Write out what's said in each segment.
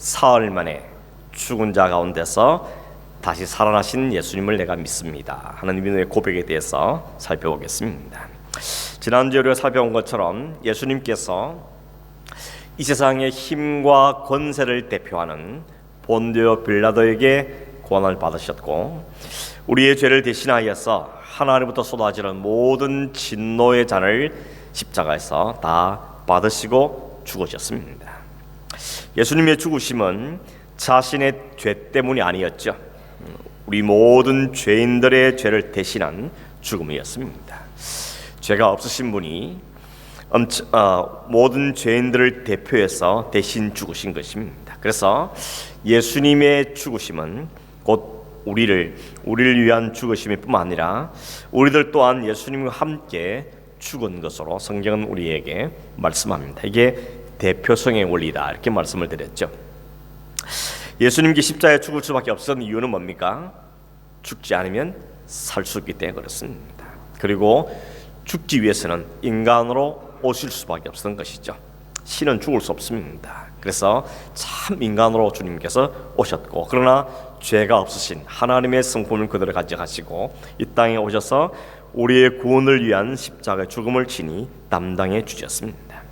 사흘 만에 죽은 자 가운데서 다시 살아나신 예수님을 내가 믿습니다 하는 믿음의 고백에 대해서 살펴보겠습니다. 지난주에 우리가 살펴본 것처럼 예수님께서 이 세상의 힘과 권세를 대표하는 본디오 빌라도에게 고난을 받으셨고, 우리의 죄를 대신하여서 하나님부터 쏟아지는 모든 진노의 잔을 십자가에서 다 받으시고 죽으셨습니다. 예수님의 죽으심은 자신의 죄 때문이 아니었죠. 우리 모든 죄인들의 죄를 대신한 죽음이었습니다. 죄가 없으신 분이 모든 죄인들을 대표해서 대신 죽으신 것입니다. 그래서 예수님의 죽으심은 곧 우리를 위한 죽으심일 뿐만 아니라 우리들 또한 예수님과 함께 죽은 것으로 성경은 우리에게 말씀합니다. 이게 대표성의 원리다 이렇게 말씀을 드렸죠. 예수님께 십자가에 죽을 수밖에 없었던 이유는 뭡니까? 죽지 않으면 살 수 있기 때문에 그렇습니다. 그리고 죽기 위해서는 인간으로 오실 수밖에 없었던 것이죠. 신은 죽을 수 없습니다. 그래서 참 인간으로 주님께서 오셨고, 그러나 죄가 없으신 하나님의 성품을 그대로 가져가시고 이 땅에 오셔서 우리의 구원을 위한 십자가의 죽음을 친히 담당해 주셨습니다.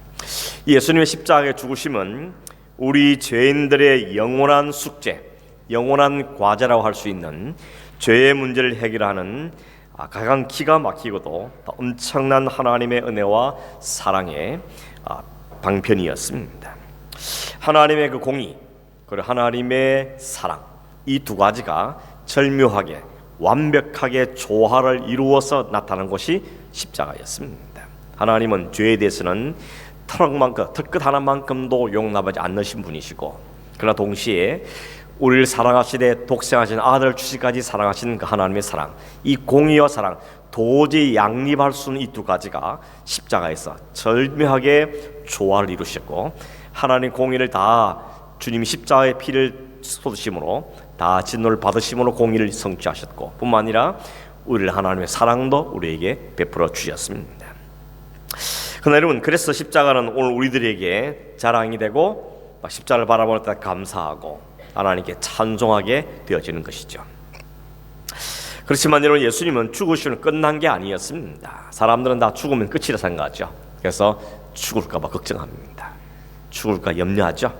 예수님의 십자가의 죽으심은 우리 죄인들의 영원한 숙제, 영원한 과제라고 할 수 있는 죄의 문제를 해결하는 가장 기가 막히고도 엄청난 하나님의 은혜와 사랑의 방편이었습니다. 하나님의 그 공의 그리고 하나님의 사랑, 이 두 가지가 절묘하게 완벽하게 조화를 이루어서 나타난 것이 십자가였습니다. 하나님은 죄에 대해서는 털끝 하나만큼도 용납하지 않으신 분이시고, 그러나 동시에 우리를 사랑하시되 독생하신 아들 주시까지 사랑하신 그 하나님의 사랑, 이 공의와 사랑 도저히 양립할 수 없는 이 두 가지가 십자가에서 절묘하게 조화를 이루셨고, 하나님 공의를 다 주님이 십자가의 피를 쏟으심으로 다 진노를 받으심으로 공의를 성취하셨고, 뿐만 아니라 우리를 하나님의 사랑도 우리에게 베풀어 주셨습니다. 그러나 여러분, 그래서 십자가는 오늘 우리들에게 자랑이 되고 십자가를 바라볼 때 감사하고 하나님께 찬송하게 되어지는 것이죠. 그렇지만 여러분, 예수님은 죽으시면 끝난 게 아니었습니다. 사람들은 다 죽으면 끝이라 생각하죠. 그래서 죽을까 봐 걱정합니다. 죽을까 염려하죠.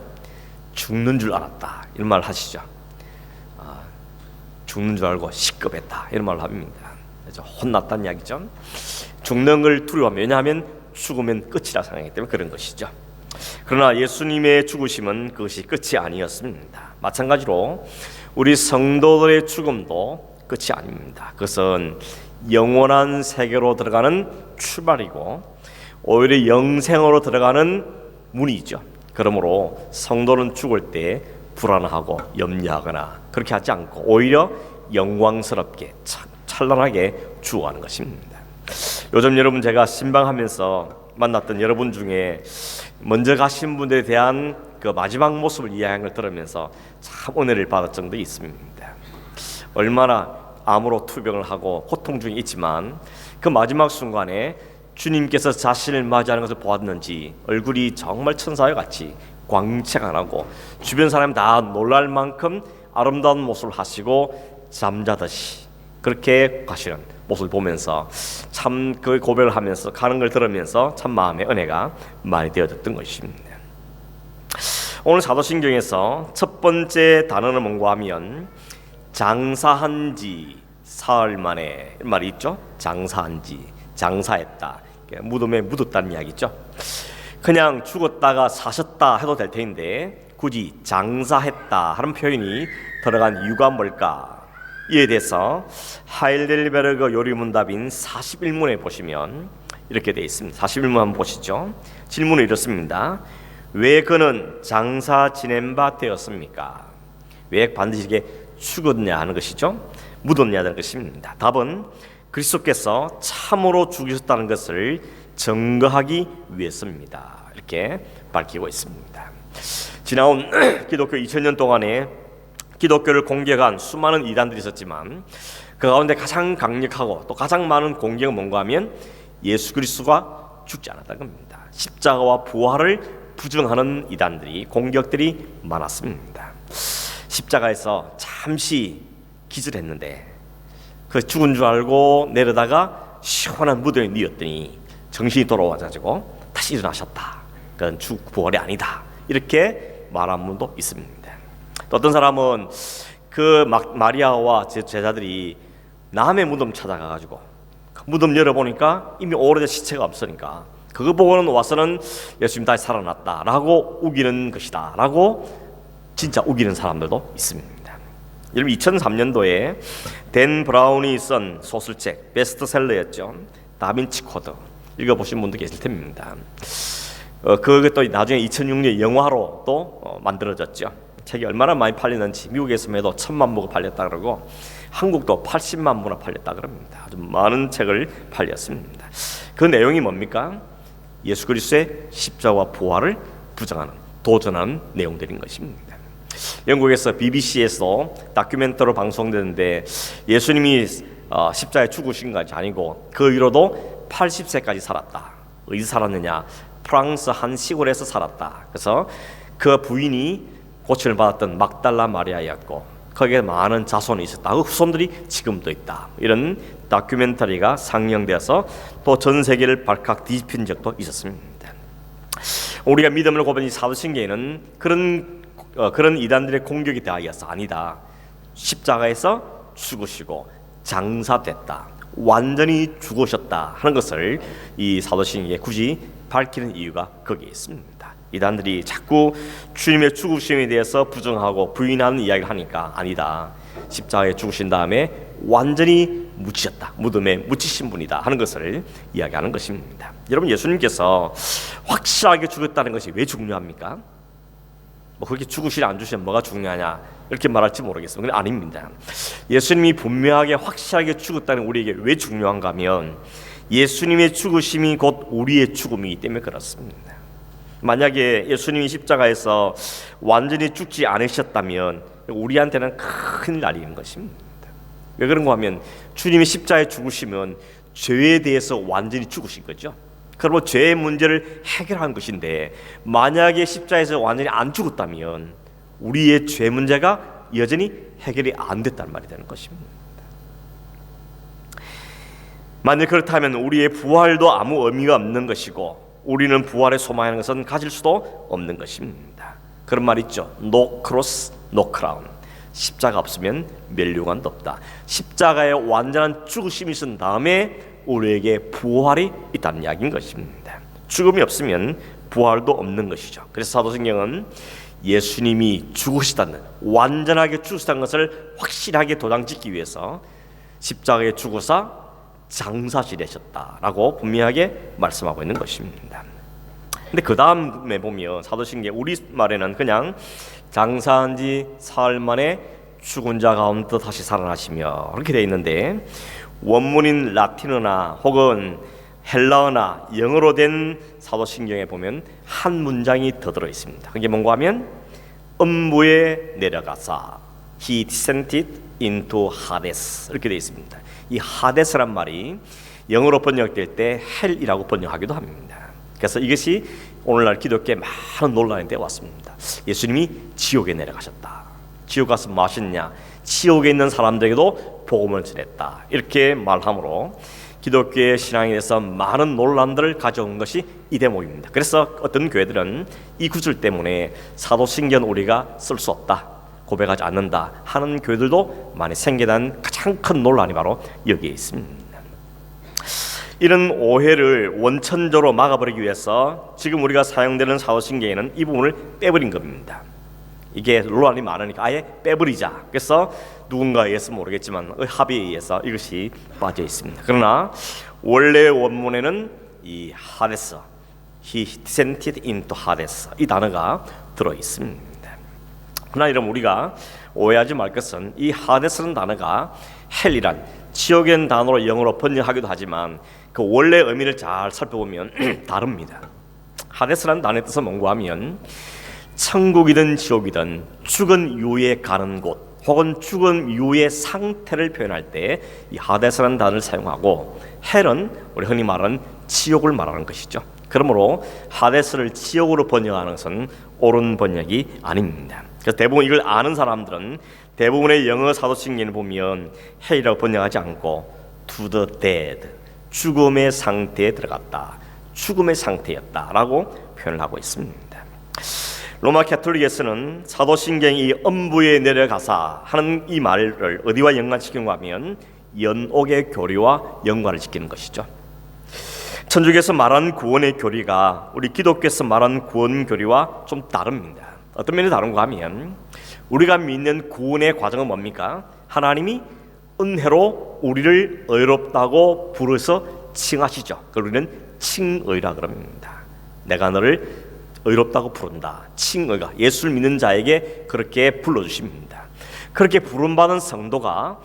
죽는 줄 알았다 이런 말 하시죠. 죽는 줄 알고 시급했다 이런 말을 합니다. 혼났다는 이야기죠. 죽는 걸 두려워하면, 왜냐하면 죽으면 끝이라 생각하기 때문에 그런 것이죠. 그러나 예수님의 죽으심은 그것이 끝이 아니었습니다. 마찬가지로 우리 성도들의 죽음도 끝이 아닙니다. 그것은 영원한 세계로 들어가는 출발이고 오히려 영생으로 들어가는 문이죠. 그러므로 성도는 죽을 때 불안하고 염려하거나 그렇게 하지 않고 오히려 영광스럽게 찬란하게 죽어가는 것입니다. 요즘 여러분, 제가 신방하면서 만났던 여러분 중에 먼저 가신 분들에 대한 그 마지막 모습을 이야기한 걸 들으면서 참 은혜를 받았던 적도 있습니다. 얼마나 암으로 투병을 하고 고통 중에 있지만 그 마지막 순간에 주님께서 자신을 맞이하는 것을 보았는지 얼굴이 정말 천사와 같이 광채가 나고 주변 사람이 다 놀랄 만큼 아름다운 모습을 하시고 잠자듯이 그렇게 가시는 모습을 보면서 참 그 고백을 하면서 가는 걸 들으면서 참 마음의 은혜가 많이 되어졌던 것입니다. 오늘 사도신경에서 첫 번째 단어는 뭔가 하면 장사한 지 사흘 만에 말이 있죠. 장사한 지, 장사했다, 무덤에 묻었다는 이야기죠. 그냥 죽었다가 사셨다 해도 될 텐데 굳이 장사했다 하는 표현이 들어간 이유가 뭘까? 이에 대해서 하일델베르그 요리문답인 41문에 보시면 이렇게 되어 있습니다. 41문 한번 보시죠. 질문은 이렇습니다. 왜 그는 장사 지낸 바 되었습니까? 왜 반드시 이게 죽었냐 하는 것이죠. 묻었냐 하는 것입니다. 답은 그리스도께서 참으로 죽으셨다는 것을 증거하기 위해서입니다. 이렇게 밝히고 있습니다. 지나온 기독교 2000년 동안에 기독교를 공격한 수많은 이단들이 있었지만 그 가운데 가장 강력하고 또 가장 많은 공격은 뭔가 하면 예수 그리스도가 죽지 않았다는 겁니다. 십자가와 부활을 부정하는 이단들이 공격들이 많았습니다. 십자가에서 잠시 기절했는데 그 죽은 줄 알고 내려다가 시원한 무덤에 누웠더니 정신이 돌아와가지고 다시 일어나셨다. 그건 부활이 아니다. 이렇게 말한 분도 있습니다. 또 어떤 사람은 그 마리아와 제자들이 남의 무덤 찾아가가지고 그 무덤 열어보니까 이미 오래된 시체가 없으니까 그거 보고는 와서는 예수님 다시 살아났다라고 우기는 것이다 라고 진짜 우기는 사람들도 있습니다. 여러분 2003년도에 댄 브라운이 쓴 소설책 베스트셀러였죠. 다빈치 코드 읽어보신 분도 계실 텐입니다. 그게 또 나중에 2006년 영화로 또 만들어졌죠. 책이 얼마나 많이 팔리는지 미국에서만 해도 1000만 부가 팔렸다 그러고 한국도 80만 부나 팔렸다 그럽니다. 아주 많은 책을 팔렸습니다. 그 내용이 뭡니까? 예수 그리스도의 십자가와 부활을 부정하는, 도전하는 내용들인 것입니다. 영국에서 BBC에서 다큐멘터리로 방송되는데 예수님이 십자가에 죽으신 것이 아니고 그 이후로도 80세까지 살았다. 어디서 살았느냐? 프랑스 한 시골에서 살았다. 그래서 그 부인이 고침을 받았던 막달라 마리아였고 거기에 많은 자손이 있었다. 그 후손들이 지금도 있다. 이런 다큐멘터리가 상영되어서 또 전 세계를 발칵 뒤집힌 적도 있었습니다. 우리가 믿음을 고백한 사도신경에는 그런 이단들의 공격이 대하여서 아니다. 십자가에서 죽으시고 장사됐다. 완전히 죽으셨다 하는 것을 이 사도신경에 굳이 밝히는 이유가 거기에 있습니다. 이단들이 자꾸 주님의 죽으심에 대해서 부정하고 부인하는 이야기를 하니까 아니다. 십자가에 죽으신 다음에 완전히 묻히셨다. 무덤에 묻히신 분이다 하는 것을 이야기하는 것입니다. 여러분 예수님께서 확실하게 죽었다는 것이 왜 중요합니까? 뭐 그렇게 죽으시냐 안 죽으시냐 뭐가 중요하냐 이렇게 말할지 모르겠습니다. 근데 아닙니다. 예수님이 분명하게 확실하게 죽었다는 우리에게 왜 중요한가 하면 예수님의 죽으심이 곧 우리의 죽음이기 때문에 그렇습니다. 만약에 예수님이 십자가에서 완전히 죽지 않으셨다면 우리한테는 큰 날인 것입니다. 왜 그런가 하면 주님이 십자가에 죽으시면 죄에 대해서 완전히 죽으신 거죠. 그리고 죄의 문제를 해결한 것인데 만약에 십자가에서 완전히 안 죽었다면 우리의 죄 문제가 여전히 해결이 안 됐다는 말이 되는 것입니다. 만약 그렇다면 우리의 부활도 아무 의미가 없는 것이고 우리는 부활에 소망하는 것은 가질 수도 없는 것입니다. 그런 말 있죠. No cross, no crown. 십자가 없으면 멸류관도 없다. 십자가의 완전한 죽으심이 있은 다음에 우리에게 부활이 있다는 이야기인 것입니다. 죽음이 없으면 부활도 없는 것이죠. 그래서 사도신경은 예수님이 죽으시다는, 완전하게 죽으시다는 것을 확실하게 도장짓기 위해서 십자가에 죽으사 장사지되셨다라고 분명하게 말씀하고 있는 것입니다. 근데 그 다음에 보면 사도신경 우리 말에는 그냥 장사한 지 사흘 만에 죽은 자 가운데 다시 살아나시며 그렇게 되어 있는데 원문인 라틴어나 혹은 헬라어나 영어로 된 사도신경에 보면 한 문장이 더 들어 있습니다. 그게 뭔가 하면 음부에 내려가사 He descended into Hades 이렇게 되어 있습니다. 이 하데스란 말이 영어로 번역될 때 헬이라고 번역하기도 합니다. 그래서 이것이 오늘날 기독교에 많은 논란이 되어 왔습니다. 예수님이 지옥에 내려가셨다. 지옥 가서 뭐 하셨냐? 지옥에 있는 사람들에게도 복음을 전했다. 이렇게 말함으로 기독교의 신앙에 대해서 많은 논란들을 가져온 것이 이 대목입니다. 그래서 어떤 교회들은 이 구절 때문에 사도신경 우리가 쓸 수 없다, 고백하지 않는다 하는 교회들도 많이 생겨난 가장 큰 논란이 바로 여기에 있습니다. 이런 오해를 원천적으로 막아버리기 위해서 지금 우리가 사용되는 사도신경에는 이 부분을 빼버린 겁니다. 이게 논란이 많으니까 아예 빼버리자. 그래서 누군가에 의해서 모르겠지만 합의에 의해서 이것이 빠져 있습니다. 그러나 원래 원문에는 이 하데스, He descended into Hades 이 단어가 들어 있습니다. 그러나 여러분 우리가 오해하지 말 것은 이 하데스라는 단어가 헬이란 지옥이라는 단어로 영어로 번역하기도 하지만 그 원래 의미를 잘 살펴보면 다릅니다. 하데스라는 단어의 뜻은 뭔가 하면 천국이든 지옥이든 죽은 이후에 가는 곳 혹은 죽은 이후의 상태를 표현할 때 이 하데스라는 단어를 사용하고 헬은 우리 흔히 말하는 지옥을 말하는 것이죠. 그러므로 하데스를 지옥으로 번역하는 것은 옳은 번역이 아닙니다. 그래서 대부분 이걸 아는 사람들은 대부분의 영어 사도신경을 보면 헬이라고 번역하지 않고 to the dead, 죽음의 상태에 들어갔다, 죽음의 상태였다라고 표현을 하고 있습니다. 로마 캐톨릭에서는 사도신경이 음부에 내려가사 하는 이 말을 어디와 연관시키는가 하면 연옥의 교리와 연관을 시키는 것이죠. 천주교에서 말하는 구원의 교리가 우리 기독교에서 말하는 구원 교리와 좀 다릅니다. 어떤 면이 다른가 하면 우리가 믿는 구원의 과정은 뭡니까? 하나님이 은혜로 우리를 의롭다고 부르서 칭하시죠. 그걸 우리는 칭의라 그럽니다. 내가 너를 의롭다고 부른다. 칭의가 예수를 믿는 자에게 그렇게 불러주십니다. 그렇게 부름받은 성도가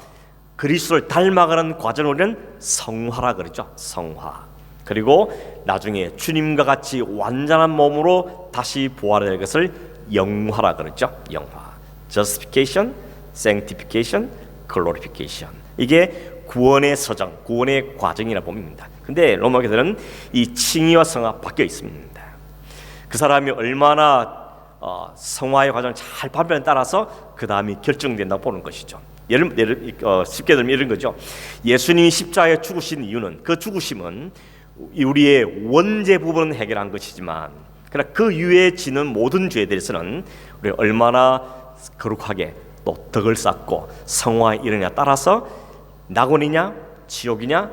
그리스도를 닮아가는 과정을 우리는 성화라 그러죠. 성화. 그리고 나중에 주님과 같이 완전한 몸으로 다시 부활할 것을 영화라 그러죠. 영화. Justification, Sanctification, Glorification. 이게 구원의 서정, 구원의 과정이라 봅니다. 근데 로마교들은 이 칭의와 성화 바뀌어 있습니다. 그 사람이 얼마나 성화의 과정을 잘 밟느냐에 따라서 그 다음이 결정된다고 보는 것이죠. 쉽게 들면 이런 거죠. 예수님이 십자가에 죽으신 이유는 그 죽으심은 우리의 원죄 부분은 해결한 것이지만 그러나 그 이후에 지는 모든 죄에 대해서는 우리가 얼마나 거룩하게 또 덕을 쌓고 성화에 이르느냐에 따라서 낙원이냐 지옥이냐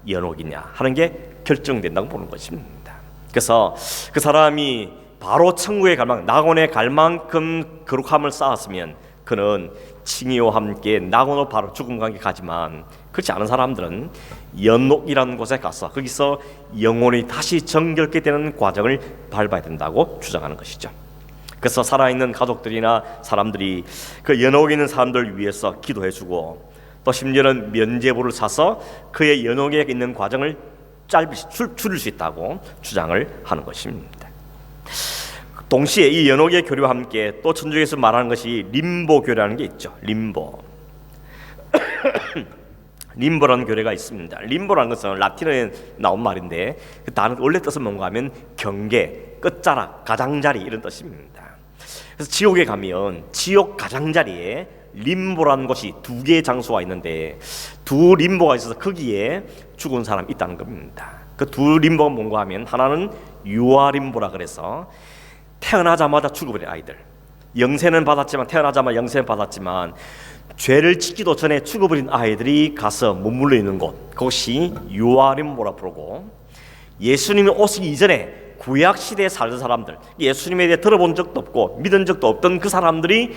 연옥이냐 하는 게 결정된다고 보는 것입니다. 그래서 그 사람이 바로 천국에 갈 만큼 낙원에 갈 만큼 거룩함을 쌓았으면 그는 칭의와 함께 낙원으로 바로 죽음과 함께 가지만 그렇지 않은 사람들은 연옥이라는 곳에 가서 거기서 영혼이 다시 정결케 되는 과정을 밟아야 된다고 주장하는 것이죠. 그래서 살아있는 가족들이나 사람들이 그 연옥에 있는 사람들을 위해서 기도해주고 또 심지어는 면죄부를 사서 그의 연옥에 있는 과정을 줄일 수 있다고 주장을 하는 것입니다. 동시에 이 연옥의 교리와 함께 또 천주교에서 말하는 것이 림보 교리라는 게 있죠. 림보. 림보라는 교리가 있습니다. 림보라는 것은 라틴어에 나온 말인데 그 단어 원래 뜻은 뭔가 하면 경계, 끝자락, 가장자리 이런 뜻입니다. 그래서 지옥에 가면 지옥 가장자리에 림보라는 곳이 두 개의 장소가 있는데 두 림보가 있어서 거기에 죽은 사람이 있다는 겁니다. 그 두 림보가 뭔가 하면 하나는 유아 림보라 그래서 태어나자마자 죽어버린 아이들, 영세는 받았지만 태어나자마자 영세는 받았지만 죄를 짓기도 전에 죽어버린 아이들이 가서 머물러 있는 곳, 그것이 유아 림보라 부르고 예수님이 오시기 이전에 구약시대에 살던 사람들, 예수님에 대해 들어본 적도 없고 믿은 적도 없던 그 사람들이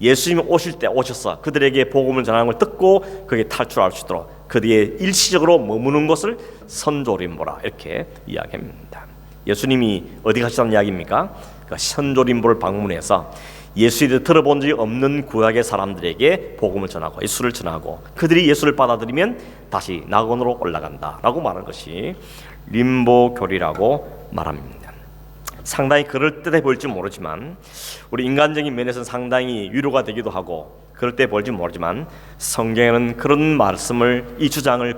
예수님이 오실 때 오셔서 그들에게 복음을 전하는 걸 듣고 거기에 탈출할 수 있도록 그들의 일시적으로 머무는 것을 선조림보라 이렇게 이야기합니다. 예수님이 어디 가시다는 이야기입니까? 그 선조림보를 방문해서 예수에 대해 들어본 적이 없는 구약의 사람들에게 복음을 전하고 예수를 전하고 그들이 예수를 받아들이면 다시 낙원으로 올라간다라고 말하는 것이 림보 교리라고 말합니다. 상당히 그럴듯해 보일지 모르지만 우리 인간적인 면에서는 상당히 위로가 되기도 하고 그럴듯해 보일지 모르지만 성경에는 그런 말씀을 이 주장을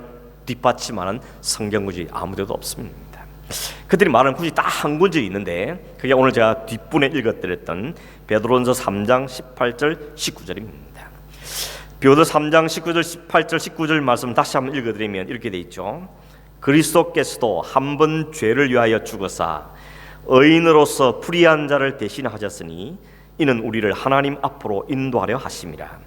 뒷받침하는 성경구절이 아무데도 없습니다. 그들이 말하는 굳이 딱 한 구절이 있는데 그게 오늘 제가 뒷분에 읽어드렸던 베드로전서 3장 18절 19절입니다. 베드로전서 3장 19절 18절 19절 말씀 다시 한번 읽어드리면 이렇게 돼 있죠. 그리스도께서도 한 번 죄를 위하여 죽으사 의인으로서 불의한 자를 대신하셨으니 이는 우리를 하나님 앞으로 인도하려 하심이라.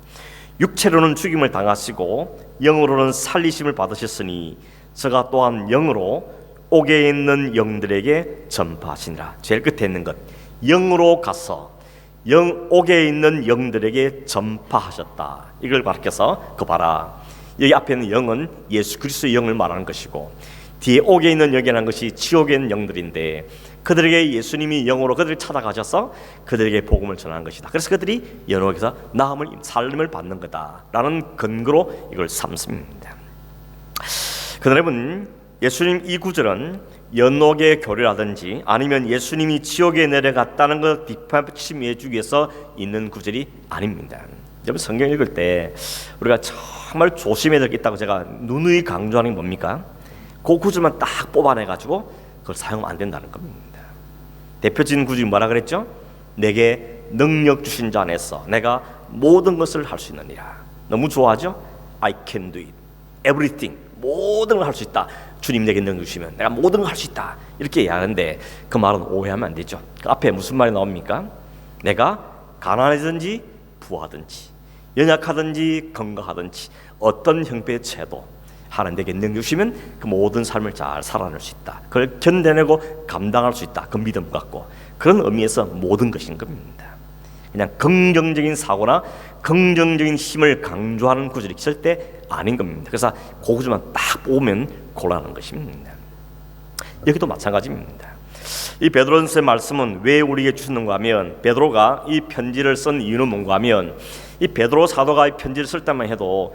육체로는 죽임을 당하시고 영으로는 살리심을 받으셨으니 저가 또한 영으로 옥에 있는 영들에게 전파하시니라. 제일 끝에 있는 것, 영으로 가서 옥에 있는 영들에게 전파하셨다. 이걸 밝혀서 그 봐라, 여기 앞에 있는 영은 예수 그리스도의 영을 말하는 것이고 뒤에 옥에 있는 영이라는 것이 지옥에 있는 영들인데 그들에게 예수님이 영으로 그들을 찾아가셔서 그들에게 복음을 전하는 것이다. 그래서 그들이 연옥에서 나음을 살림을 받는 거다라는 근거로 이걸 삼습니다. 여러분, 예수님 이 구절은 연옥의 교리라든지 아니면 예수님이 지옥에 내려갔다는 것 뒷받침해 주기 위해서 있는 구절이 아닙니다. 여러분, 성경 읽을 때 우리가 정말 조심해야 될 게 있다고 제가 누누이 강조하는 게 뭡니까? 그 구절만 딱 뽑아내가지고 그걸 사용하면 안 된다는 겁니다. 대표적인 구절이 뭐라 그랬죠? 내게 능력 주신 자 안에서 내가 모든 것을 할 수 있느니라. 너무 좋아하죠? I can do it, everything, 모든 걸 할 수 있다. 주님 내게 능력 주시면 내가 모든 걸 할 수 있다, 이렇게 이야기하는데 그 말은 오해하면 안 되죠. 그 앞에 무슨 말이 나옵니까? 내가 가난하든지 부하든지 연약하든지 건강하든지 어떤 형편의 채도 하나님 내게 능력 주시면 그 모든 삶을 잘 살아낼 수 있다. 그걸 견뎌내고 감당할 수 있다. 그 믿음 갖고, 그런 의미에서 모든 것인 겁니다. 그냥 긍정적인 사고나 긍정적인 힘을 강조하는 구절이 절대 아닌 겁니다. 그래서 그 구절만 딱 보면 곤란한 것입니다. 여기도 마찬가지입니다. 이 베드로전서의 말씀은 왜 우리에게 주시는가 하면, 베드로가 이 편지를 쓴 이유는 뭔가 하면, 이 베드로 사도가 이 편지를 쓸 때만 해도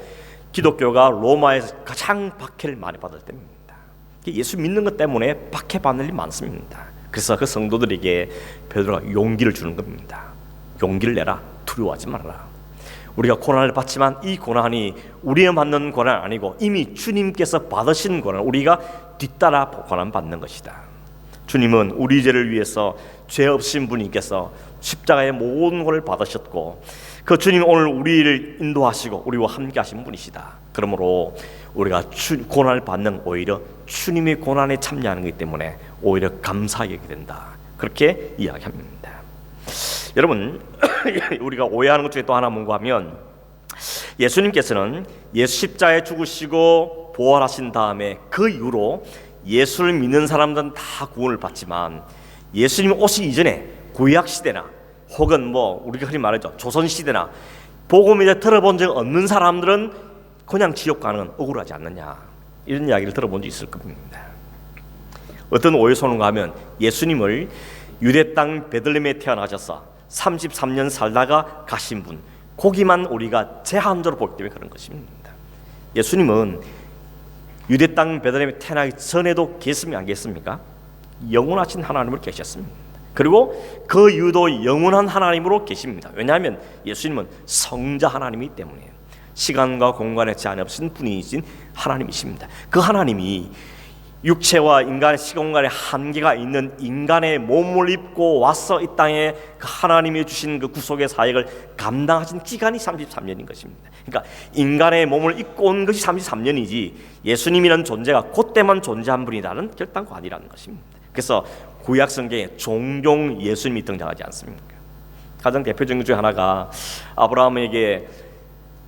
기독교가 로마에서 가장 박해를 많이 받을 때입니다. 예수 믿는 것 때문에 박해받는 일이 많습니다. 그래서 그 성도들에게 베드로가 용기를 주는 겁니다. 용기를 내라, 두려워하지 말아라. 우리가 고난을 받지만 이 고난이 우리가 받는 고난 아니고 이미 주님께서 받으신 고난, 우리가 뒤따라 고난 받는 것이다. 주님은 우리 죄를 위해서 죄 없으신 분이께서 십자가의 모든 것을 받으셨고, 그 주님 오늘 우리를 인도하시고 우리와 함께 하신 분이시다. 그러므로 우리가 고난을 받는 오히려 주님의 고난에 참여하는 것이기 때문에 오히려 감사하게 된다. 그렇게 이야기합니다. 여러분, 우리가 오해하는 것 중에 또 하나 뭔가 하면, 예수님께서는 예수 십자가에 죽으시고 부활하신 다음에 그 이후로 예수를 믿는 사람들은 다 구원을 받지만, 예수님이 오시기 이전에 구약 시대나 혹은 우리가 흔히 말하죠, 조선 시대나 복음을 이제 들어본 적 없는 사람들은 그냥 지옥 가는 건 억울하지 않느냐, 이런 이야기를 들어본 적 있을 겁니다. 어떤 오해소는가 하면, 예수님을 유대 땅 베들레헴에 태어나셔서 33년 살다가 가신 분, 거기만 우리가 제한적으로 보기 때문에 그런 것입니다. 예수님은 유대 땅 베들레헴에 태어나기 전에도 계셨습니까? 안 계셨습니까? 영원하신 하나님으로 계셨습니다. 그리고 그 이유도 영원한 하나님으로 계십니다. 왜냐하면 예수님은 성자 하나님이기 때문에 시간과 공간에 제한 없으신 분이신 하나님이십니다. 그 하나님이 육체와 인간의 시공간에 한계가 있는 인간의 몸을 입고 와서 이 땅에 그 하나님이 주신 그 구속의 사역을 감당하신 기간이 33년인 것입니다. 그러니까 인간의 몸을 입고 온 것이 33년이지 예수님이라는 존재가 그때만 존재한 분이라는 결단코 아니라는 것입니다. 그래서 구약 성경에 종종 예수님이 등장하지 않습니까? 가장 대표적인 것 중에 하나가, 아브라함에게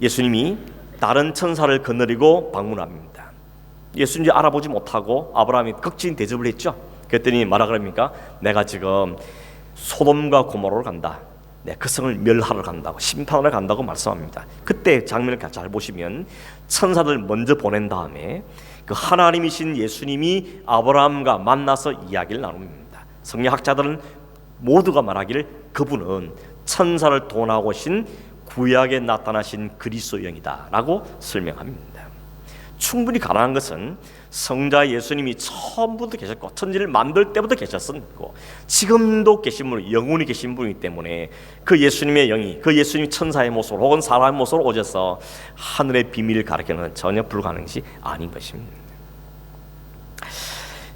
예수님이 다른 천사를 거느리고 방문합니다. 예수님이 알아보지 못하고 아브라함이 극진 대접을 했죠. 그랬더니 뭐라 그럽니까? 내가 지금 소돔과 고모라로 간다, 그 성을 멸하러 간다고, 심판하러 간다고 말씀합니다. 그때 장면을 잘 보시면 천사들 먼저 보낸 다음에 그 하나님이신 예수님이 아브라함과 만나서 이야기를 나눕니다. 성경학자들은 모두가 말하기를 그분은 천사를 도나고 오신 구약에 나타나신 그리스도의 영이다 라고 설명합니다. 충분히 가능한 것은 성자 예수님이 처음부터 계셨고 천지를 만들 때부터 계셨고 지금도 계신 분, 영원히 계신 분이기 때문에 그 예수님의 영이, 그 예수님이 천사의 모습으로 혹은 사람의 모습으로 오셔서 하늘의 비밀을 가르치는 건 전혀 불가능한 것이 아닌 것입니다.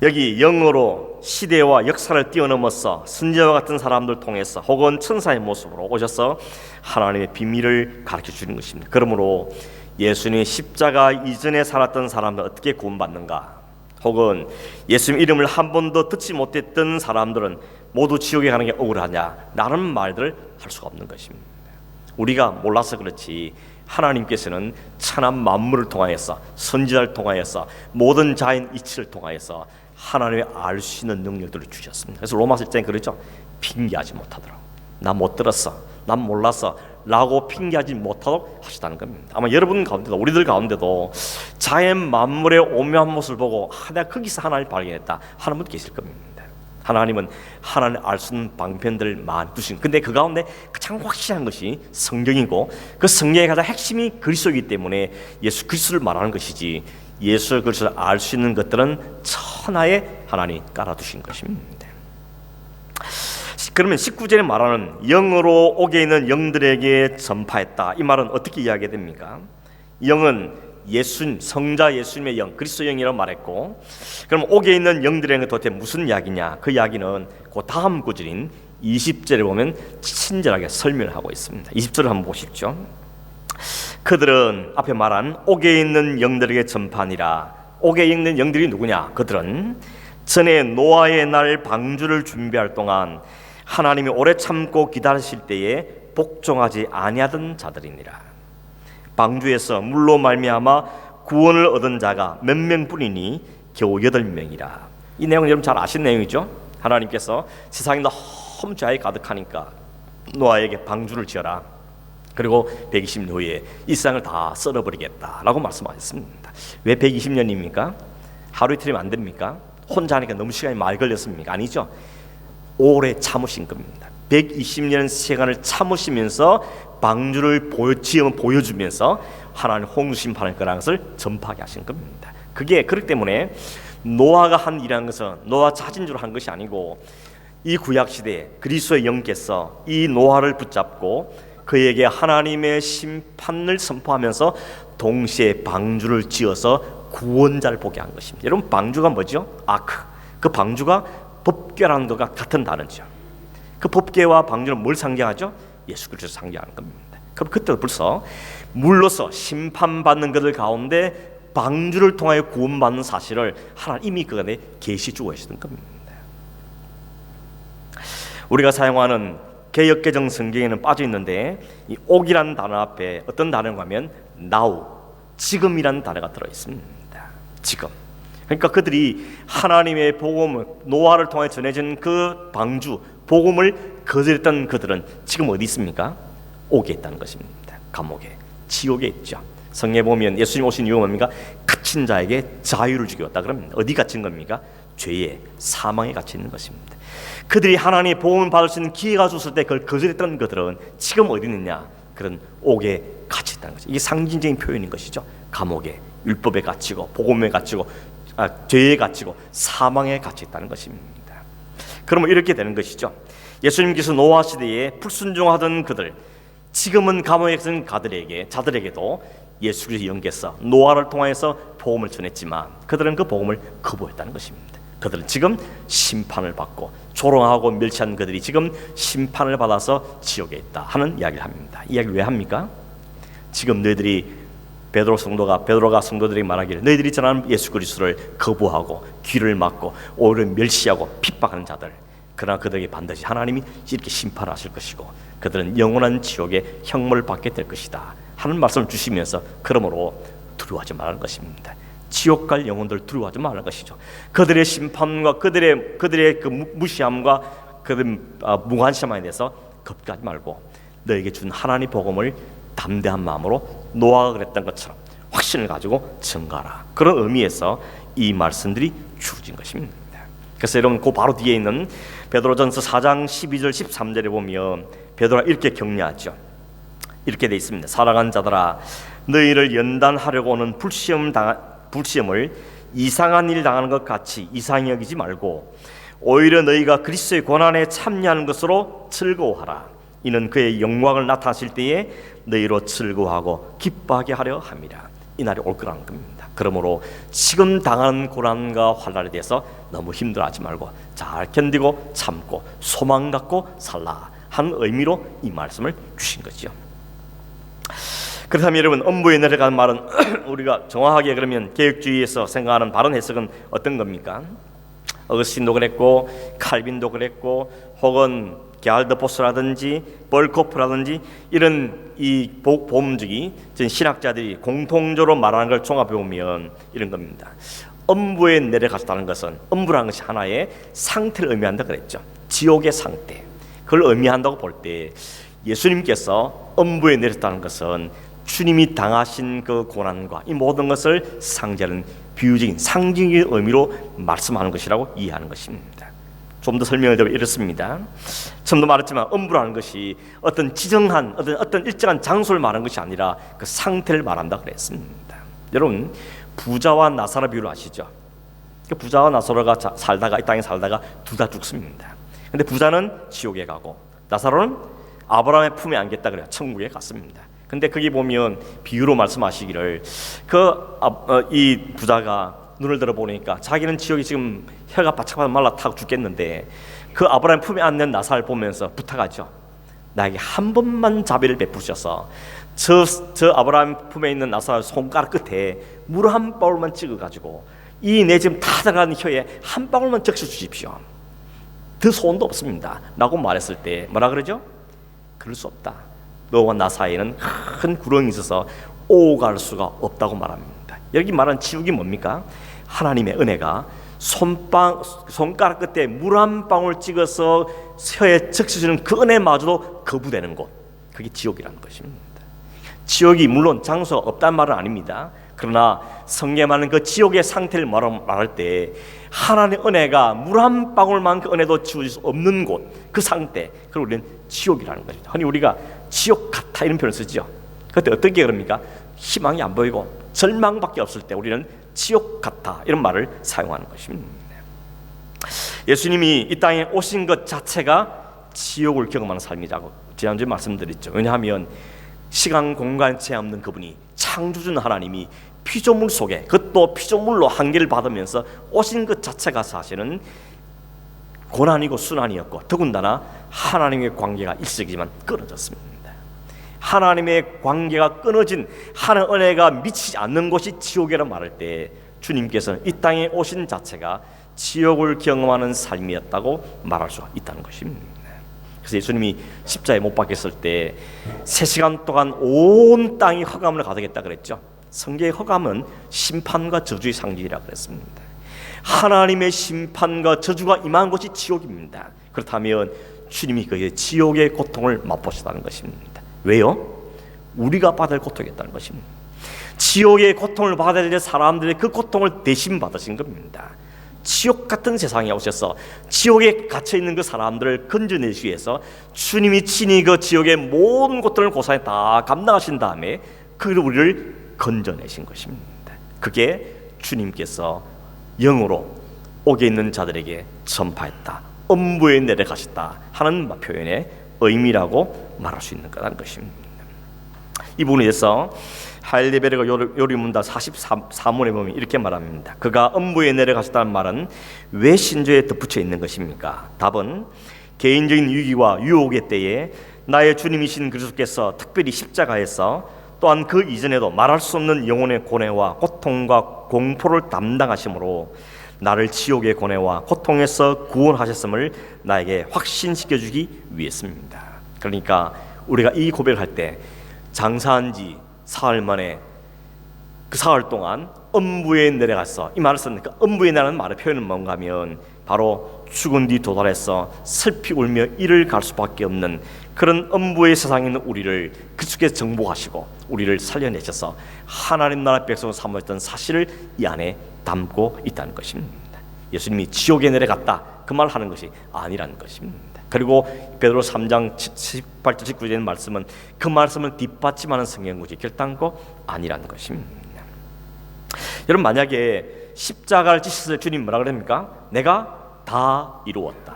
여기 영으로 시대와 역사를 뛰어넘어서 선지자와 같은 사람들 통해서 혹은 천사의 모습으로 오셔서 하나님의 비밀을 가르쳐 주는 것입니다. 그러므로 예수님의 십자가 이전에 살았던 사람들 어떻게 구원받는가, 혹은 예수님 이름을 한 번도 듣지 못했던 사람들은 모두 지옥에 가는 게 억울하냐, 라는 말들을 할 수가 없는 것입니다. 우리가 몰라서 그렇지 하나님께서는 천한 만물을 통하여서, 선지자를 통하여서, 모든 자연 이치를 통하여서 하나님의 알 수 있는 능력들을 주셨습니다. 그래서 로마서 1장에 그러죠. 핑계하지 못하더라고. 나 못 들었어, 난 몰랐어 라고 핑계하지 못하도록 하시다는 겁니다. 아마 여러분 가운데도, 우리들 가운데도 자연 만물의 오묘한 모습을 보고 내가 거기서 하나님을 발견했다 하는 분도 계실 겁니다. 하나님은 하나님을 알 수 있는 방편들을 많이 두신, 근데 그 가운데 가장 확실한 것이 성경이고, 그 성경의 가장 핵심이 그리스도이기 때문에 예수 그리스도를 말하는 것이지, 예수 그리스도를 알 수 있는 것들은 천하에 하나님이 깔아두신 것입니다. 그러면 19절에 말하는 영으로 옥에 있는 영들에게 전파했다, 이 말은 어떻게 이야기가 됩니까? 영은 성자 예수님의 영, 그리스도 영이라고 말했고, 그럼 옥에 있는 영들에는 도대체 무슨 이야기냐? 그 이야기는 그 다음 구절인 20절에 보면 친절하게 설명을 하고 있습니다. 20절을 한번 보십시오. 그들은 앞에 말한 옥에 있는 영들에게 전파하니라. 옥에 있는 영들이 누구냐? 그들은 전에 노아의 날 방주를 준비할 동안 하나님이 오래 참고 기다리실 때에 복종하지 아니하던 자들이니라. 방주에서 물로 말미암아 구원을 얻은 자가 몇 명뿐이니 겨우 8명이라. 이 내용은 여러분 잘 아시는 내용이죠. 하나님께서 세상이 너무 죄악이 가득하니까 노아에게 방주를 지어라. 그리고 120년 후에 이 세상을 다 썰어버리겠다라고 말씀하셨습니다. 왜 120년입니까? 하루 이틀이면 안 됩니까? 혼자 하니까 너무 시간이 많이 걸렸습니까? 아니죠. 오래 참으신 겁니다. 120년 시간을 참으시면서 방주를 보여주면서 하나님 홍수 심판할 거라는 것을 전파하게 하신 겁니다. 그게 그렇기 때문에 노아가 한 일이라는 것은 노아 자진적으로 한 것이 아니고 이 구약시대에 그리스도의 영께서 이 노아를 붙잡고 그에게 하나님의 심판을 선포하면서 동시에 방주를 지어서 구원자를 보게 한 것입니다. 여러분, 방주가 뭐죠? 아크. 그 방주가 법궤라는 것과 같은 단어죠. 그 법궤와 방주는 뭘 상징하죠? 예수 그리스도를 상징하는 겁니다. 그럼 그때 벌써 물로서 심판받는 것들 가운데 방주를 통하여 구원받는 사실을 하나님 이미 그 안에 계시 주고 계시던 겁니다. 우리가 사용하는 개역개정 성경에는 빠져 있는데 이 옥이라는 단어 앞에 어떤 단어가 하면 now, 지금이라는 단어가 들어 있습니다. 지금. 그러니까 그들이 하나님의 복음을 노아를 통해 전해진 그 방주 복음을 거절했던 그들은 지금 어디 있습니까? 옥에 있다는 것입니다. 감옥에, 지옥에 있죠. 성경에 보면 예수님 오신 이유가 뭡니까? 갇힌 자에게 자유를 주기 왔다. 그러면 어디 갇힌 겁니까? 죄에, 사망에 갇혀 있는 것입니다. 그들이 하나님의 복음을 받을 수 있는 기회가 줬을 때 그걸 거절했던 그들은 지금 어디 있느냐? 그런 옥에 갇혀 있다는 거죠. 이게 상징적인 표현인 것이죠. 감옥에, 율법에 갇히고 복음에 갇히고 죄에 갇히고 사망에 갇혀 있다는 것입니다. 그러면 이렇게 되는 것이죠. 예수님께서 노아 시대에 불순종하던 그들, 지금은 감옥에 있는 자들에게도 예수 그리스도의 영께서 노아를 통해서 복음을 전했지만 그들은 그 복음을 거부했다는 것입니다. 그들은 지금 심판을 받고 조롱하고 멸시한 그들이 지금 심판을 받아서 지옥에 있다 하는 이야기를 합니다. 이 이야기를 왜 합니까? 지금 너희들이 베드로가 성도들에게 말하기를 너희들이 전하는 예수 그리스도를 거부하고 귀를 막고 오히려 멸시하고 핍박하는 자들, 그러나 그들에게 반드시 하나님이 이렇게 심판하실 것이고 그들은 영원한 지옥의 형벌을 받게 될 것이다 하는 말씀을 주시면서 그러므로 두려워하지 말라는 것입니다. 지옥 갈 영혼들 두려워하지 말라는 것이죠. 그들의 심판과 그들의 그 무시함과 그들의 무관심함에 대해서 겁하지 말고 너에게 준 하나님의 복음을 담대한 마음으로 노아가 그랬던 것처럼 확신을 가지고 전가하라. 그런 의미에서 이 말씀들이 주어진 것입니다. 그래서 여러분 그 바로 뒤에 있는 베드로전서 4장 12절 13절에 보면 베드로가 이렇게 격려하죠. 이렇게 돼 있습니다. 사랑하는 자들아, 너희를 연단하려고 오는 불시험을 이상한 일 당하는 것 같이 이상히 여기지 말고 오히려 너희가 그리스도의 고난에 참여하는 것으로 즐거워하라. 이는 그의 영광을 나타나실 때에 너희로 즐거워하고 기뻐하게 하려 함이라. 이 날이 올 거라는 겁니다. 그러므로 지금 당하는 고난과 환난에 대해서 너무 힘들어하지 말고 잘 견디고 참고 소망 갖고 살라 하는 의미로 이 말씀을 주신 거죠. 그렇다면 여러분, 엄부에 내려가는 말은 우리가 정확하게 그러면 개혁주의에서 생각하는 바른 해석은 어떤 겁니까? 어거스틴도 그랬고 칼빈도 그랬고 혹은 게알드포스라든지 벌코프라든지 이런 이 복음주의 신학자들이 공통적으로 말하는 걸 종합해 보면 이런 겁니다. 엄부에 내려갔다는 것은 엄부라는 것이 하나의 상태를 의미한다 그랬죠. 지옥의 상태. 그걸 의미한다고 볼 때 예수님께서 엄부에 내렸다는 것은 주님이 당하신 그 고난과 이 모든 것을 상징하는 비유적인 상징적인 의미로 말씀하는 것이라고 이해하는 것입니다. 좀 더 설명을 드리면 이렇습니다. 처음도 말했지만 엄부라는 것이 어떤 지정한 어떤 일정한 장소를 말하는 것이 아니라 그 상태를 말한다 그랬습니다. 여러분, 부자와 나사로 비유를 아시죠? 그 부자와 나사로가 이 땅에 살다가 둘 다 죽습니다. 근데 부자는 지옥에 가고 나사로는 아브라함의 품에 안겼다 그래요. 천국에 갔습니다. 근데 거기 보면 비유로 말씀하시기를 이 부자가 눈을 들어 보니까 자기는 지옥이 지금 혀가 바짝바짝 말라 타고 죽겠는데 그 아브라함 품에 안는 나사를 보면서 부탁하죠. 나에게 한 번만 자비를 베푸셔서 저 아브라함 품에 있는 나사 손가락 끝에 물 한 방울만 찍어가지고 이 내 지금 다 들어가는 혀에 한 방울만 적셔 주십시오. 더 소원도 없습니다 라고 말했을 때 뭐라 그러죠? 그럴 수 없다. 너와 나 사이에는 큰 구렁이 있어서 오갈 수가 없다고 말합니다. 여기 말한 지옥이 뭡니까? 하나님의 은혜가 손가락 끝에 물 한 방울 찍어서 혀에 적셔주는 그 은혜마저도 거부되는 곳, 그게 지옥이라는 것입니다. 지옥이 물론 장소가 없다는 말은 아닙니다. 그러나 성경에 말하는 그 지옥의 상태를 말할 때 하나님의 은혜가 물 한 방울만큼 은혜도 지워질 수 없는 곳, 그 상태, 그걸 우리는 지옥이라는 것입니다. 흔히 우리가 지옥 같아 이런 표현을 쓰죠. 그때 어떻게 그럽니까? 희망이 안 보이고 절망밖에 없을 때 우리는 지옥 같아 이런 말을 사용하는 것입니다. 예수님이 이 땅에 오신 것 자체가 지옥을 경험하는 삶이라고 지난주에 말씀드렸죠. 왜냐하면 시간 공간 제한 없는 그분이 창조주 하나님이 피조물 속에, 그것도 피조물로 한계를 받으면서 오신 것 자체가 사실은 고난이고 순환이었고, 더군다나 하나님의 관계가 일시적이지만 끊어졌습니다. 하나님의 관계가 끊어진, 하나님의 은혜가 미치지 않는 곳이 지옥이라고 말할 때 주님께서는 이 땅에 오신 자체가 지옥을 경험하는 삶이었다고 말할 수 있다는 것입니다. 그래서 예수님이 십자가에 못 박혔을 때 3시간 동안 온 땅이 흑암을 가득했다 그랬죠. 성경의 흑암은 심판과 저주의 상징이라고 그랬습니다. 하나님의 심판과 저주가 임한 곳이 지옥입니다. 그렇다면 주님이 그 지옥의 고통을 맛보셨다는 것입니다. 왜요? 우리가 받을 고통이었다는 것입니다. 지옥의 고통을 받아야 될 사람들의 그 고통을 대신 받으신 겁니다. 지옥 같은 세상에 오셔서 지옥에 갇혀있는 그 사람들을 건져내시기 위해서 주님이 친히 그 지옥의 모든 고통을 고사에 다 감당하신 다음에 그 우리를 건져내신 것입니다. 그게 주님께서 영으로 옥에 있는 자들에게 전파했다, 엄부에 내려가셨다 하는 표현의 의미라고 말할 수 있는 거라는 것입니다. 이 부분에 대해서 하일리베르가 요리문답 44문에 보면 이렇게 말합니다. 그가 엄부에 내려가셨다는 말은 왜 신조에 덧붙여 있는 것입니까? 답은 개인적인 위기와 유혹의 때에 나의 주님이신 그리스도께서 특별히 십자가에서 또한 그 이전에도 말할 수 없는 영혼의 고뇌와 고통과 공포를 담당하심으로 나를 지옥의 고뇌와 고통에서 구원하셨음을 나에게 확신시켜주기 위해서입니다. 그러니까 우리가 이 고백을 할 때 장사한 지 사흘 만에 그 사흘 동안 엄부에 내려갔어, 이 말을 썼으니까 엄부에 내려가는 말의 표현은 뭔가 하면 바로 죽은 뒤 도달해서 슬피 울며 이를 갈 수밖에 없는 그런 엄부의 세상에 있는 우리를 그쪽에서 정복하시고 우리를 살려내셔서 하나님 나라 백성을 삼으셨던 사실을 이 안에 담고 있다는 것입니다. 예수님이 지옥에 내려갔다 그 말을 하는 것이 아니라는 것입니다. 그리고 베드로 3장 18절 19절의 말씀은 그 말씀을 뒷받침하는 성경구지 결단코 아니라는 것입니다. 여러분, 만약에 십자가를 지셨을 때 주님 뭐라 그럽니까? 내가 다 이루었다,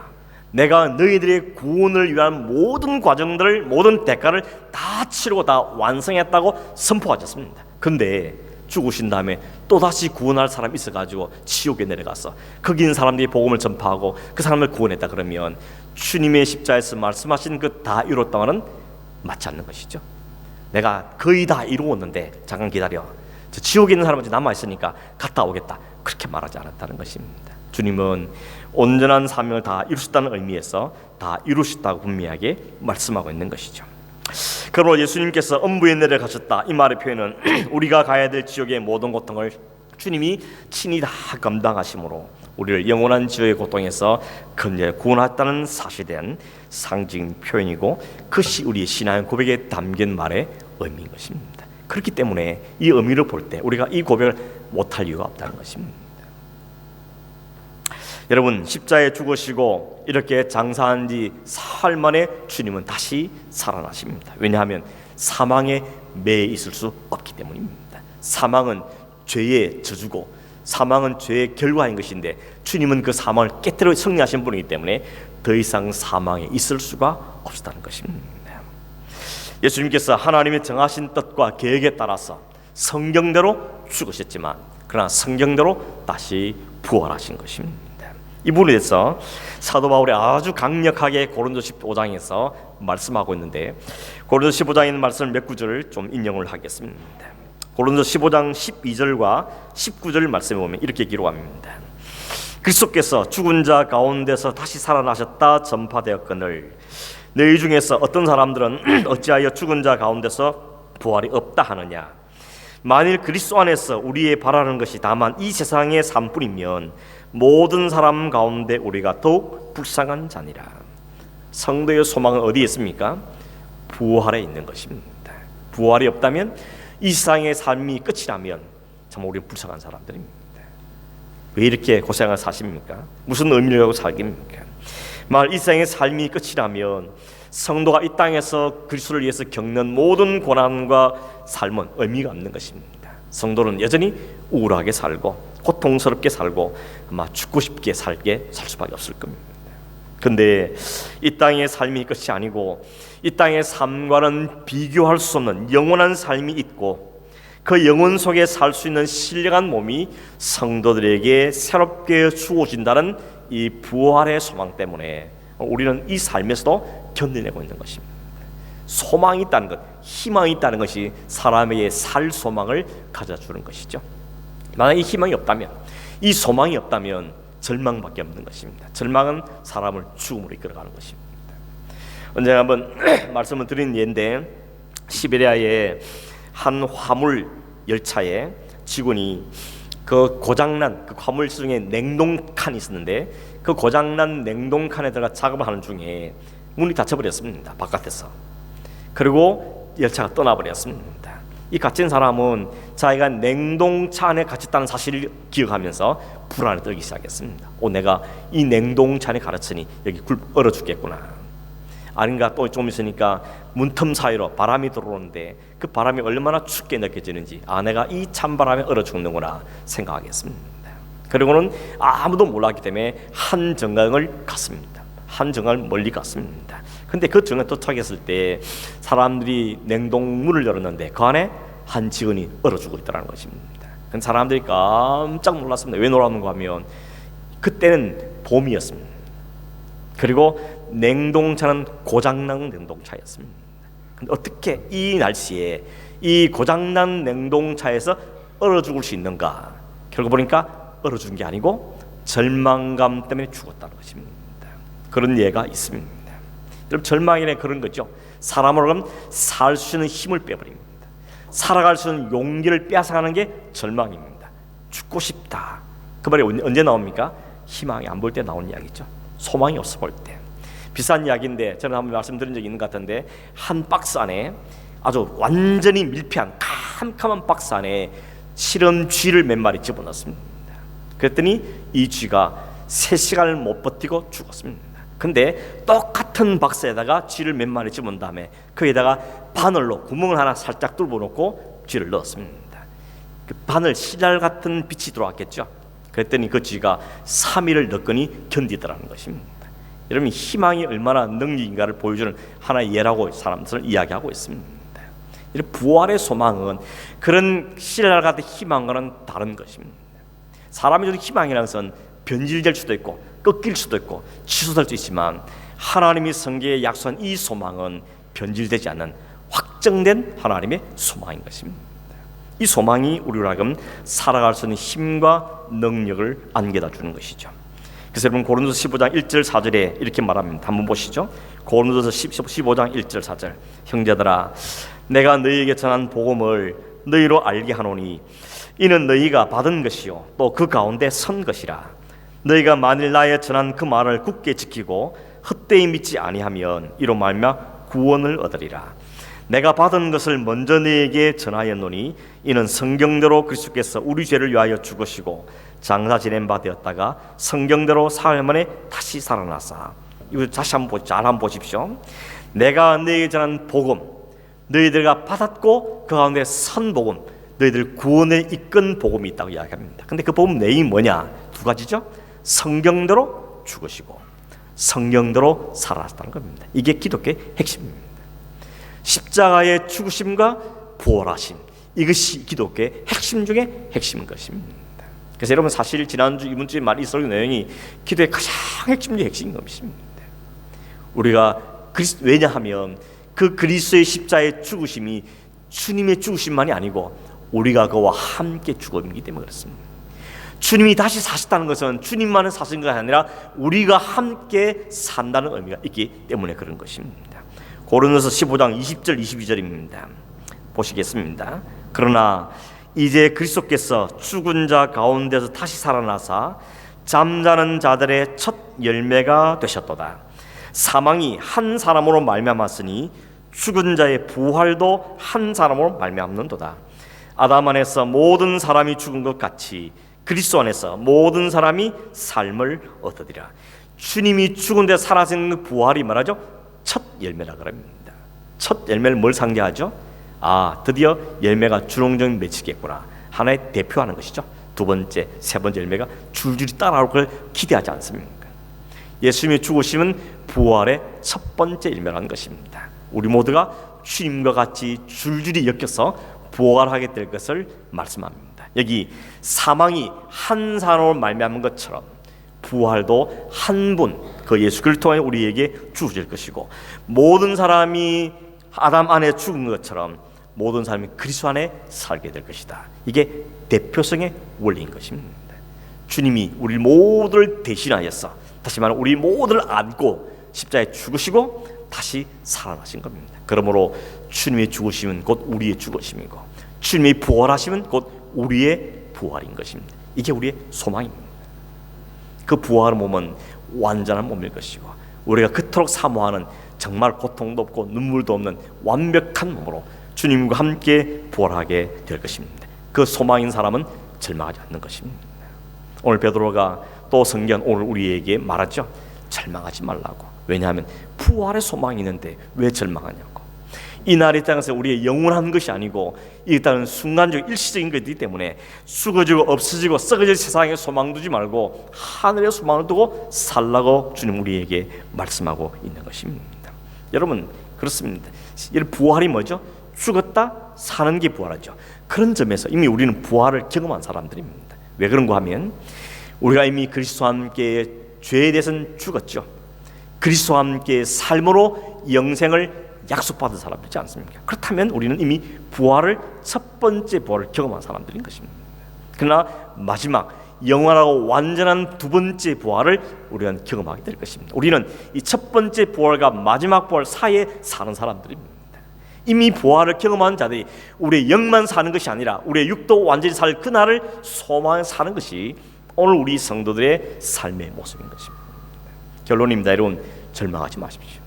내가 너희들의 구원을 위한 모든 과정들을, 모든 대가를 다 치르고 다 완성했다고 선포하셨습니다. 근데 죽으신 다음에 또다시 구원할 사람이 있어가지고 지옥에 내려가서 거기 있는 사람들이 복음을 전파하고 그 사람을 구원했다 그러면 주님의 십자가에서 말씀하신 그 다 이뤘다 말은 맞지 않는 것이죠. 내가 거의 다 이루었는데 잠깐 기다려, 저 지옥에 있는 사람은 남아있으니까 갔다 오겠다, 그렇게 말하지 않았다는 것입니다. 주님은 온전한 사명을 다 이루셨다는 의미에서 다 이루셨다고 분명하게 말씀하고 있는 것이죠. 그러므로 예수님께서 엄부에 내려가셨다 이 말의 표현은 우리가 가야 될 지옥의 모든 고통을 주님이 친히 다 감당하심으로 우리를 영원한 지옥의 고통에서 구원했다는 사실에 대한 상징 표현이고, 그것이 우리의 신앙의 고백에 담긴 말의 의미인 것입니다. 그렇기 때문에 이 의미를 볼 때 우리가 이 고백을 못할 이유가 없다는 것입니다. 여러분, 십자가에 죽으시고 이렇게 장사한 지 사흘 만에 주님은 다시 살아나십니다. 왜냐하면 사망에 매여 있을 수 없기 때문입니다. 사망은 죄의 저주고 사망은 죄의 결과인 것인데 주님은 그 사망을 깨뜨려 승리하신 분이기 때문에 더 이상 사망에 있을 수가 없었다는 것입니다. 예수님께서 하나님의 정하신 뜻과 계획에 따라서 성경대로 죽으셨지만 그러나 성경대로 다시 부활하신 것입니다. 이 부분에 대해서 사도 바울이 아주 강력하게 고린도서 15장에서 말씀하고 있는데, 고린도서 15장에 있는 말씀을 몇 구절을 좀 인용을 하겠습니다. 고린도서 15장 12절과 19절 말씀에 보면 이렇게 기록합니다. 그리스도께서 죽은 자 가운데서 다시 살아나셨다 전파되었거늘 너희 중에서 어떤 사람들은 어찌하여 죽은 자 가운데서 부활이 없다 하느냐. 만일 그리스도 안에서 우리의 바라는 것이 다만 이 세상의 삶뿐이면 모든 사람 가운데 우리가 더욱 불쌍한 자니라. 성도의 소망은 어디에 있습니까? 부활에 있는 것입니다. 부활이 없다면 이 세상의 삶이 끝이라면 정말 우리는 불쌍한 사람들입니다. 왜 이렇게 고생을 사십니까? 무슨 의미를 갖고 살깁니까? 만일 이 세상의 삶이 끝이라면 성도가 이 땅에서 그리스도를 위해서 겪는 모든 고난과 삶은 의미가 없는 것입니다. 성도는 여전히 우울하게 살고 고통스럽게 살고 아마 죽고 싶게 살 수밖에 없을 겁니다. 근데 이 땅의 삶이 끝이 아니고 이 땅의 삶과는 비교할 수 없는 영원한 삶이 있고 그 영혼 속에 살 수 있는 신령한 몸이 성도들에게 새롭게 주어진다는 이 부활의 소망 때문에 우리는 이 삶에서도 견뎌내고 있는 것입니다. 소망이 있다는 것, 희망이 있다는 것이 사람에게 살 소망을 가져주는 것이죠. 만약 이 희망이 없다면, 이 소망이 없다면 절망밖에 없는 것입니다. 절망은 사람을 죽음으로 이끌어가는 것입니다. 언젠가 한번 말씀을 드린 예인데, 시베리아의 한 화물 열차에 직원이 그 고장난 그 화물 중에 냉동칸이 있었는데 그 고장난 냉동칸에 들어가 작업을 하는 중에 문이 닫혀버렸습니다. 바깥에서. 그리고 열차가 떠나버렸습니다. 이 갇힌 사람은 자기가 냉동차 안에 갇혔다는 사실을 기억하면서 불안에 떨기 시작했습니다. 내가 이 냉동차 안에 갇혔으니 여기 얼어 죽겠구나. 아닌가 또 좀 있으니까 문틈 사이로 바람이 들어오는데 그 바람이 얼마나 춥게 느껴지는지 내가 이 찬바람에 얼어 죽는구나 생각하겠습니다. 그리고는 아무도 몰랐기 때문에 한 정강을 갔습니다. 한 정강을 멀리 갔습니다. 근데 그 정강에 도착했을 때 사람들이 냉동문을 열었는데 그 안에 한 직원이 얼어 죽어 있다는 것입니다. 그 사람들이 깜짝 놀랐습니다. 왜 놀랐는가 하면 그때는 봄이었습니다. 그리고 냉동차는 고장난 냉동차였습니다. 근데 어떻게 이 날씨에 이 고장난 냉동차에서 얼어 죽을 수 있는가? 결국 보니까 얼어 죽은 게 아니고 절망감 때문에 죽었다는 것입니다. 그런 예가 있습니다. 여러분, 절망이란 그런 거죠. 사람으로는 살 수 있는 힘을 빼버립니다. 살아갈 수 있는 용기를 빼앗아가는 게 절망입니다. 죽고 싶다. 그 말이 언제 나옵니까? 희망이 안 볼 때 나오는 이야기죠. 소망이 없어 볼 때. 비싼 이야기인데 저는 한번 말씀드린 적이 있는 것 같은데, 한 박스 안에 아주 완전히 밀폐한 캄캄한 박스 안에 실은 쥐를 몇 마리 집어넣었습니다. 그랬더니 이 쥐가 3시간을 못 버티고 죽었습니다. 근데 똑같은 박스에다가 쥐를 몇 마리 집어넣은 다음에 거기에다가 바늘로 구멍을 하나 살짝 뚫어놓고 쥐를 넣었습니다. 그 바늘 씨알 같은 빛이 들어왔겠죠. 그랬더니 그 쥐가 3일을 너끈히 견디더라는 것입니다. 여러분, 희망이 얼마나 능력인가를 보여주는 하나의 예라고 사람들은 이야기하고 있습니다. 부활의 소망은 그런 씨알 같은 희망과는 다른 것입니다. 사람이 준 희망이라는 것은 변질될 수도 있고 꺾일 수도 있고 취소될 수 있지만, 하나님이 성경에 약속한 이 소망은 변질되지 않는 확정된 하나님의 소망인 것입니다. 이 소망이 우리로 하여금 살아갈 수 있는 힘과 능력을 안겨다 주는 것이죠. 그래서 여러분, 고린도서 15장 1절 4절에 이렇게 말합니다. 한번 보시죠. 고린도서 15장 1절 4절. 형제들아, 내가 너희에게 전한 복음을 너희로 알게 하노니 이는 너희가 받은 것이요 또 그 가운데 선 것이라. 너희가 만일 나의 전한 그 말을 굳게 지키고 헛되이 믿지 아니하면 이로 말미암아 구원을 얻으리라. 내가 받은 것을 먼저 너희에게 전하였노니 이는 성경대로 그리스도께서 우리 죄를 위하여 죽으시고 장사 지낸 바 되었다가 성경대로 사흘 만에 다시 살아나사. 이거 다시 한번 보십시오. 내가 너희에게 전한 복음, 너희들과 받았고 그 가운데 선 복음, 너희들 구원에 이끈 복음이 있다고 이야기합니다. 근데 그 복음 내용이 뭐냐? 두 가지죠. 성경대로 죽으시고 성경대로 살아났다는 겁니다. 이게 기독교의 핵심입니다. 십자가의 죽으심과 부활하심, 이것이 기독교의 핵심 중에 핵심인 것입니다. 그래서 여러분, 사실 지난주 이번 주에 말이 있었던 내용이 기도의 가장 핵심 중에 핵심인 것입니다. 우리가 왜냐하면 그 그리스도의 십자가의 죽으심이 주님의 죽으심만이 아니고 우리가 그와 함께 죽음이기 때문에 그렇습니다. 주님이 다시 사셨다는 것은 주님만은 사신 것이 아니라 우리가 함께 산다는 의미가 있기 때문에 그런 것입니다. 고린도서 15장 20절 22절입니다. 보시겠습니다. 그러나 이제 그리스도께서 죽은 자 가운데서 다시 살아나사 잠자는 자들의 첫 열매가 되셨도다. 사망이 한 사람으로 말미암았으니 죽은 자의 부활도 한 사람으로 말미암는도다. 아담 안에서 모든 사람이 죽은 것 같이 그리스도 안에서 모든 사람이 삶을 얻으리라. 주님이 죽은 데 살아진 부활이 말하죠, 첫 열매라 그럽니다. 첫 열매를 뭘 상징하죠? 드디어 열매가 주렁주렁 맺히겠구나, 하나의 대표하는 것이죠. 두 번째, 세 번째 열매가 줄줄이 따라올 걸 기대하지 않습니까? 예수님의 죽으심은 부활의 첫 번째 열매라는 것입니다. 우리 모두가 주님과 같이 줄줄이 엮여서 부활하게 될 것을 말씀합니다. 여기 사망이 한 사람으로 말미암은 것처럼 부활도 한 분, 그 예수 그리스도를 통해 우리에게 주어질 것이고, 모든 사람이 아담 안에 죽은 것처럼 모든 사람이 그리스도 안에 살게 될 것이다. 이게 대표성의 원리인 것입니다. 주님이 우리 모두를 대신하여서, 다시 말하면 우리 모두를 안고 십자가에 죽으시고 다시 살아나신 겁니다. 그러므로 주님의 죽으심은 곧 우리의 죽으심이고, 주님의 부활하심은 곧 우리의 부활인 것입니다. 이게 우리의 소망입니다. 그 부활의 몸은 완전한 몸일 것이고, 우리가 그토록 사모하는 정말 고통도 없고 눈물도 없는 완벽한 몸으로 주님과 함께 부활하게 될 것입니다. 그 소망인 사람은 절망하지 않는 것입니다. 오늘 베드로가 또 성경 오늘 우리에게 말하죠. 절망하지 말라고. 왜냐하면 부활의 소망이 있는데 왜 절망하냐고. 이 날이 땅에서 우리의 영원한 것이 아니고 이 땅은 순간적 일시적인 것이기 때문에 죽어지고 없어지고 썩어질 세상에 소망 두지 말고 하늘의 소망을 두고 살라고 주님 우리에게 말씀하고 있는 것입니다. 여러분, 그렇습니다. 부활이 뭐죠? 죽었다 사는 게 부활하죠. 그런 점에서 이미 우리는 부활을 경험한 사람들입니다. 왜 그런가 하면 우리가 이미 그리스도와 함께 죄에 대해서는 죽었죠. 그리스도와 함께 삶으로 영생을 약속받은 사람이지 않습니까? 그렇다면 우리는 이미 부활을, 첫 번째 부활을 경험한 사람들인 것입니다. 그러나 마지막 영원하고 완전한 두 번째 부활을 우리가 경험하게 될 것입니다. 우리는 이 첫 번째 부활과 마지막 부활 사이에 사는 사람들입니다. 이미 부활을 경험한 자들이 우리의 영만 사는 것이 아니라 우리의 육도 완전히 살 그날을 소망해 사는 것이 오늘 우리 성도들의 삶의 모습인 것입니다. 결론입니다. 여러분, 절망하지 마십시오.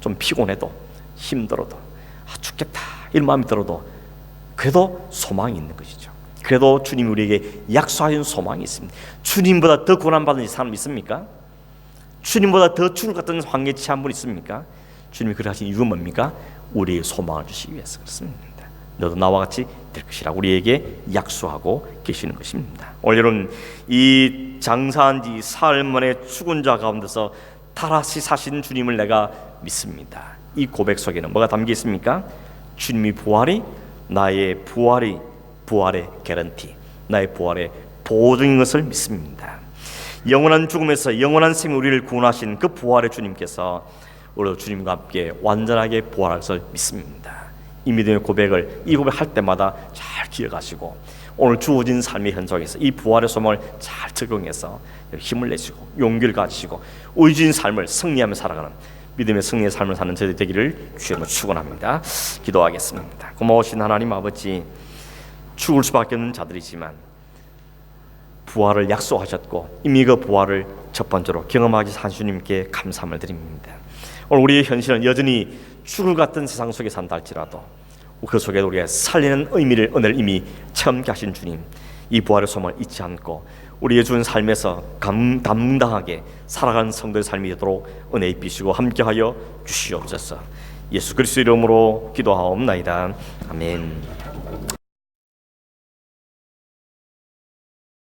좀 피곤해도 힘들어도 죽겠다 이런 마음이 들어도 그래도 소망이 있는 것이죠. 그래도 주님이 우리에게 약속하신 소망이 있습니다. 주님보다 더 고난받은 사람 있습니까? 주님보다 더 죽을 것 같은 환경에 처한 분 있습니까? 주님이 그렇게 하신 이유는 뭡니까? 우리의 소망을 주시기 위해서 그렇습니다. 너도 나와 같이 될 것이라 우리에게 약속하고 계시는 것입니다. 오늘 여러분, 이 장사한 지 사흘 만에 죽은 자 가운데서 다시 사신 주님을 내가 믿습니다. 이 고백 속에는 뭐가 담겨 있습니까? 주님의 부활이 나의 부활의 개런티, 나의 부활의 보증인 것을 믿습니다. 영원한 죽음에서 영원한 생 우리를 구원하신 그 부활의 주님께서 우리 주님과 함께 완전하게 부활할 것을 믿습니다. 이 믿음의 고백을 이 고백할 때마다 잘 기억하시고 오늘 주어진 삶의 현장에서 이 부활의 소망을 잘 적용해서 힘을 내시고 용기를 가지시고 의지인 삶을 승리하며 살아가는 믿음의 승리의 삶을 사는 저희들 되기를 주님으로 축원합니다. 기도하겠습니다. 고마우신 하나님 아버지, 죽을 수밖에 없는 자들이지만 부활을 약속하셨고 이미 그 부활을 첫 번째로 경험하기 한 주님께 감사함을 드립니다. 오늘 우리의 현실은 여전히 죽을 같은 세상 속에 산다 할지라도 그 속에 우리가 살리는 의미를 은혜를 이미 체험케 하신 주님, 이 부활의 소망을 잊지 않고 우리의 주는 삶에서 감당하게 살아가는 성도의 삶이 되도록 은혜 입히시고 함께하여 주시옵소서. 예수 그리스도 이름으로 기도하옵나이다. 아멘.